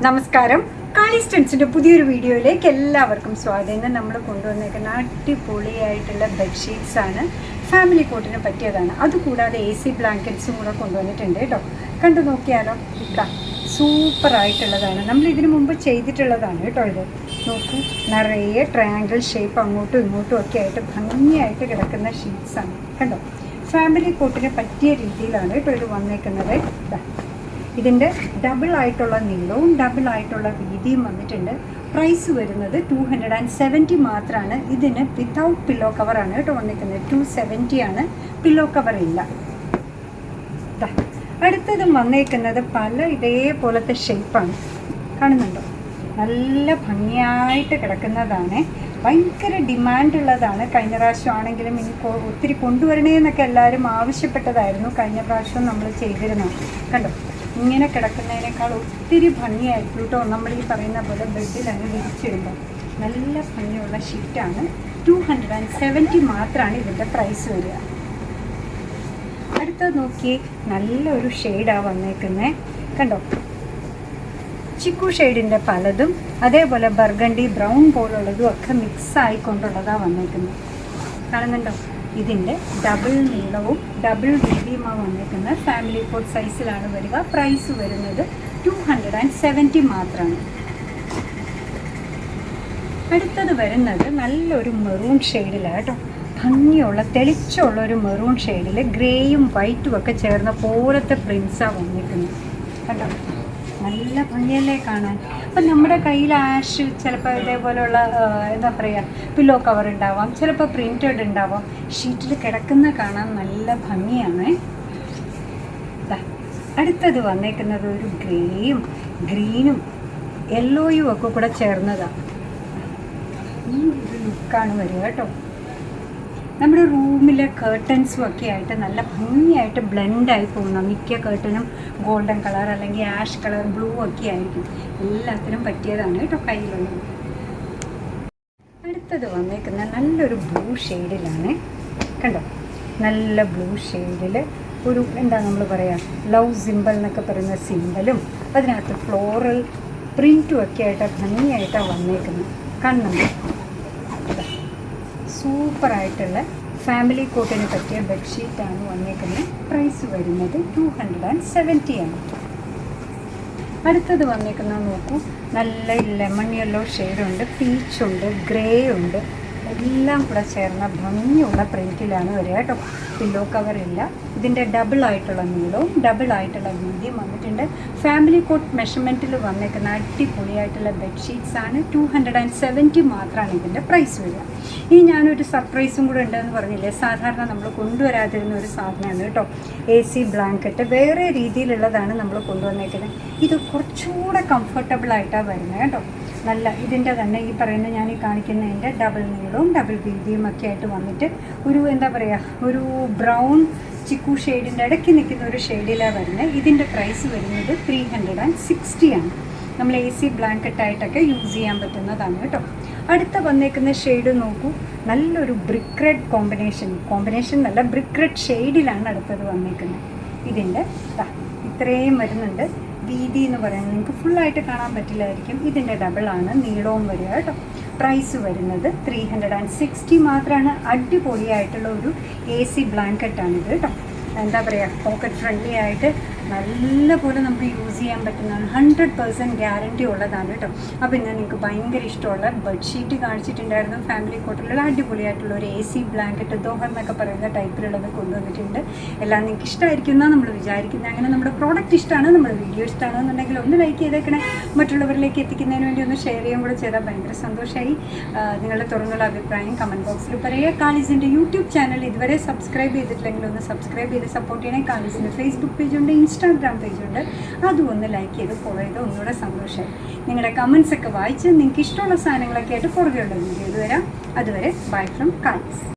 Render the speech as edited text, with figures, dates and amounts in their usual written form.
നമസ്കാരം. കാളി സ്റ്റൻസിൻ്റെ പുതിയൊരു വീഡിയോയിലേക്ക് എല്ലാവർക്കും സ്വാഗതം. ഇന്ന് നമ്മൾ കൊണ്ടുവന്നേക്കുന്ന അടിപൊളിയായിട്ടുള്ള ബെഡ്ഷീറ്റ്സ് ആണ്. ഫാമിലി കോട്ടിന് പറ്റിയതാണ്. അതുകൂടാതെ AC ബ്ലാങ്കറ്റ്സും കൂടെ കൊണ്ടുവന്നിട്ടുണ്ട് കേട്ടോ. കണ്ടു നോക്കിയാലോ. ഇതാ സൂപ്പറായിട്ടുള്ളതാണ്. നമ്മൾ ഇതിനു മുമ്പ് ചെയ്തിട്ടുള്ളതാണ് കേട്ടോ. ഇത് നോക്കൂ, നിറയെ ട്രയാങ്കിൾ ഷേപ്പ് അങ്ങോട്ടും ഇങ്ങോട്ടും ഒക്കെ ആയിട്ട് ഭംഗിയായിട്ട് കിടക്കുന്ന ഷീറ്റ്സാണ്. കണ്ടോ, ഫാമിലി കോട്ടിന് പറ്റിയ രീതിയിലാണ് കേട്ടോ ഇത് വന്നേക്കുന്നത്. ഇതാ ഇതിൻ്റെ ഡബിൾ ആയിട്ടുള്ള നീളവും ഡബിൾ ആയിട്ടുള്ള വീതിയും വന്നിട്ടുണ്ട്. പ്രൈസ് വരുന്നത് 270 മാത്രമാണ്. ഇതിന് വിത്തൗട്ട് പില്ലോ കവറാണ് കേട്ടോ വന്നിരിക്കുന്നത്. 270 ആണ്, പില്ലോ കവർ ഇല്ല. അടുത്തതും വന്നേക്കുന്നത് പല ഇതേപോലത്തെ ഷേപ്പാണ്. കാണുന്നുണ്ടോ, നല്ല ഭംഗിയായിട്ട് കിടക്കുന്നതാണ്. ഭയങ്കര ഡിമാൻഡുള്ളതാണ്. കഴിഞ്ഞ പ്രാവശ്യം ആണെങ്കിലും ഇനി ഒത്തിരി കൊണ്ടുവരണേന്നൊക്കെ എല്ലാവരും ആവശ്യപ്പെട്ടതായിരുന്നു. കഴിഞ്ഞ പ്രാവശ്യം നമ്മൾ ചെയ്തിരുന്നു. കണ്ടോ, ഇങ്ങനെ കിടക്കുന്നതിനേക്കാൾ ഒത്തിരി ഭംഗിയായിരിക്കും കേട്ടോ. നമ്മൾ ഈ പറയുന്ന പോലെ ബെഡിൽ അങ്ങ് വിരിച്ചിടുമ്പോൾ നല്ല ഭംഗിയുള്ള ഷീറ്റാണ്. 270 മാത്രമാണ് ഇതിൻ്റെ പ്രൈസ് വരിക. അടുത്ത നോക്കി, നല്ലൊരു ഷെയ്ഡാണ് വന്നേക്കുന്നത്. കണ്ടോ, ചിക്കു ഷെയ്ഡിൻ്റെ പലതും അതേപോലെ ബർഗണ്ടി ബ്രൗൺ പോലുള്ളതും ഒക്കെ മിക്സ് ആയിക്കൊണ്ടുള്ളതാണ് വന്നേക്കുന്നത്. കാണുന്നുണ്ടോ, ഇതിൻ്റെ ഡബിൾ നീളവും ഡബിൾ വീതിയുമാണ് വന്നിരിക്കുന്നത്. ഫാമിലി കോട്ട് സൈസിലാണ് വരിക. പ്രൈസ് വരുന്നത് 270 മാത്രമാണ്. അടുത്തത് വരുന്നത് നല്ലൊരു മെറൂൺ ഷെയ്ഡിലാണ് കേട്ടോ. ഭംഗിയുള്ള തെളിച്ചുള്ള ഒരു മെറൂൺ ഷെയ്ഡിൽ ഗ്രേയും വൈറ്റും ഒക്കെ ചേർന്ന പോലത്തെ പ്രിൻസാണ് വന്നിരിക്കുന്നത്. കണ്ടോ, നല്ല ഭംഗിയല്ലേ കാണാൻ. അപ്പം നമ്മുടെ കയ്യിൽ ആഷ് ചിലപ്പോൾ ഇതേപോലെയുള്ള എന്താ പറയുക പില്ലോ കവർ ഉണ്ടാവാം, ചിലപ്പോൾ പ്രിൻറ്റഡ് ഉണ്ടാവാം. ഷീറ്റിൽ കിടക്കുന്ന കാണാൻ നല്ല ഭംഗിയാണ്. അടുത്തത് വന്നേക്കുന്നത് ഒരു ഗ്രേയും ഗ്രീനും യെല്ലോയും ഒക്കെ കൂടെ ചേർന്നതാണ്. ഈ ഒരു ലുക്കാണ് വരിക കേട്ടോ. നമ്മുടെ റൂമിലെ കേർട്ടൻസും ഒക്കെ ആയിട്ട് നല്ല ഭംഗിയായിട്ട് ബ്ലെൻഡായി പോകുന്ന മിക്ക കേർട്ടനും ഗോൾഡൻ കളർ അല്ലെങ്കിൽ ആഷ് കളർ ബ്ലൂ ഒക്കെ ആയിരിക്കും. എല്ലാത്തിനും പറ്റിയതാണ് കേട്ടോ കയ്യിലുള്ളത്. അടുത്തത് വന്നേക്കുന്ന നല്ലൊരു ബ്ലൂ ഷെയ്ഡിലാണ്. കണ്ടോ, നല്ല ബ്ലൂ ഷെയ്ഡിൽ ഒരു എന്താ നമ്മൾ പറയുക ലവ് സിമ്പിൾ എന്നൊക്കെ പറയുന്ന സിമ്പിളും അതിനകത്ത് ഫ്ലോറൽ പ്രിൻറ്റും ഒക്കെ ആയിട്ട് ഭംഗിയായിട്ടാണ് വന്നേക്കുന്നത്. കാണുന്നുണ്ട്, സൂപ്പറായിട്ടുള്ള ഫാമിലി കോട്ടിന് പറ്റിയ ബെഡ്ഷീറ്റാണ് വന്നേക്കുന്നത്. പ്രൈസ് വരുന്നത് 270 ആണ്. അടുത്തത് വന്നേക്കുന്നത് നോക്കൂ, നല്ല ലെമൺ യെല്ലോ ഷെയ്ഡുണ്ട്, പീച്ചുണ്ട്, ഗ്രേ ഉണ്ട്, എല്ലാം കൂടെ ചേർന്ന ഭംഗിയുള്ള പ്രിൻറ്റിലാണ് വരിക കേട്ടോ. പില്ലോ കവറില്ല. ഇതിൻ്റെ ഡബിൾ ആയിട്ടുള്ള നീളവും ഡബിൾ ആയിട്ടുള്ള വീതിയും വന്നിട്ടുണ്ട്. ഫാമിലി കോട്ട് മെഷർമെൻറ്റിൽ വന്നേക്കുന്ന അടിപൊളിയായിട്ടുള്ള ബെഡ്ഷീറ്റ്സാണ്. 270 മാത്രമാണ് ഇതിൻ്റെ പ്രൈസ് വരിക. ഇനി ഞാനൊരു സർപ്രൈസും കൂടെ ഉണ്ടെന്ന് പറഞ്ഞില്ലേ, സാധാരണ നമ്മൾ കൊണ്ടുവരാതിരുന്ന ഒരു സാധനമാണ് കേട്ടോ. AC ബ്ലാങ്കറ്റ് വേറെ രീതിയിലുള്ളതാണ് നമ്മൾ കൊണ്ടുവന്നേക്കുന്നത്. ഇത് കുറച്ചുകൂടെ കംഫർട്ടബിളായിട്ടാണ് വരുന്നത് കേട്ടോ. നല്ല ഇതിൻ്റെ തന്നെ ഈ പറയുന്ന ഞാൻ ഈ കാണിക്കുന്നതിൻ്റെ ഡബിൾ നീളവും ഡബിൾ വീതിയും ഒക്കെ ആയിട്ട് വന്നിട്ട് ഒരു എന്താ പറയുക ഒരു ബ്രൗൺ ചിക്കു ഷെയ്ഡിൻ്റെ ഇടയ്ക്ക് നിൽക്കുന്ന ഒരു ഷെയ്ഡിലാണ് വരുന്നത്. ഇതിൻ്റെ പ്രൈസ് വരുന്നത് 360 ആണ്. നമ്മൾ AC ബ്ലാങ്കറ്റായിട്ടൊക്കെ യൂസ് ചെയ്യാൻ പറ്റുന്നതാണ് കേട്ടോ. അടുത്ത വന്നേക്കുന്ന ഷെയ്ഡ് നോക്കൂ, നല്ലൊരു ബ്രിക്ക് റെഡ് കോമ്പിനേഷൻ നല്ല ബ്രിക്ക് റെഡ് ഷെയ്ഡിലാണ് അടുത്തത് വന്നേക്കുന്നത്. ഇതിൻ്റെ ഇത്രയും വരുന്നുണ്ട്. വീതി എന്ന് പറയുന്നത് നിങ്ങൾക്ക് ഫുള്ളായിട്ട് കാണാൻ പറ്റില്ലായിരിക്കും. ഇതിൻ്റെ ഡബിളാണ് നീളവും വരിക കേട്ടോ. പ്രൈസ് വരുന്നത് 360 മാത്രമാണ്. അടിപൊളിയായിട്ടുള്ള ഒരു AC ബ്ലാങ്കറ്റാണിത് കേട്ടോ. എന്താ പറയുക, പോക്കറ്റ് ഫ്രണ്ട്ലി ആയിട്ട് നല്ല പോലെ നമുക്ക് യൂസ് ചെയ്യാൻ പറ്റുന്നതാണ്. 100% ഗ്യാരണ്ടി ഉള്ളതാണ് കേട്ടോ. അപ്പോൾ ഇന്ന് നിങ്ങൾക്ക് ഭയങ്കര ഇഷ്ടമുള്ള ബെഡ്ഷീറ്റ് കാണിച്ചിട്ടുണ്ടായിരുന്നു. ഫാമിലി കോട്ടിലുള്ള അടിപൊളിയായിട്ടുള്ള ഒരു AC ബ്ലാങ്കറ്റ് ദോഹർ എന്നൊക്കെ പറയുന്ന ടൈപ്പിലുള്ളത് കൊണ്ടുവന്നിട്ടുണ്ട്. എല്ലാം നിങ്ങൾക്ക് ഇഷ്ടമായിരിക്കും എന്നാണ് നമ്മൾ വിചാരിക്കുന്നത്. അങ്ങനെ നമ്മുടെ പ്രോഡക്റ്റ് ഇഷ്ടമാണ്, നമ്മുടെ വീഡിയോ ഇഷ്ടമാണെന്നുണ്ടെങ്കിൽ ഒന്ന് ലൈക്ക് ചെയ്തേക്കണേ. മറ്റുള്ളവരിലേക്ക് എത്തിക്കുന്നതിന് വേണ്ടി ഒന്ന് ഷെയർ ചെയ്യുകയും കൂടെ ചെയ്താൽ ഭയങ്കര സന്തോഷമായി. നിങ്ങളുടെ തുറന്നുള്ള അഭിപ്രായം കമൻറ്റ് ബോക്സിൽ പറയുക. കാളീസിൻ്റെ യൂട്യൂബ് ചാനൽ ഇതുവരെ സബ്സ്ക്രൈബ് ചെയ്തിട്ടില്ലെങ്കിൽ ഒന്ന് സബ്സ്ക്രൈബ് ചെയ്ത് സപ്പോർട്ട് ചെയ്യണേ. കാളീസിൻ്റെ ഫേസ്ബുക്ക് പേജുണ്ട്, ഇൻസ്റ്റാഗ്രാം പേജുണ്ട്, അതും ഒന്ന് ലൈക്ക് ചെയ്ത് ഫോളോ ചെയ്ത് ഒന്നുകൂടെ സന്തോഷമായി. നിങ്ങളുടെ കമൻസ് ഒക്കെ വായിച്ച് നിങ്ങൾക്ക് ഇഷ്ടമുള്ള സാധനങ്ങളൊക്കെ ആയിട്ട് പുറകെയുള്ള വീഡിയോയിൽ വരാം. അതുവരെ ബൈ ഫ്രം കാളീസ്.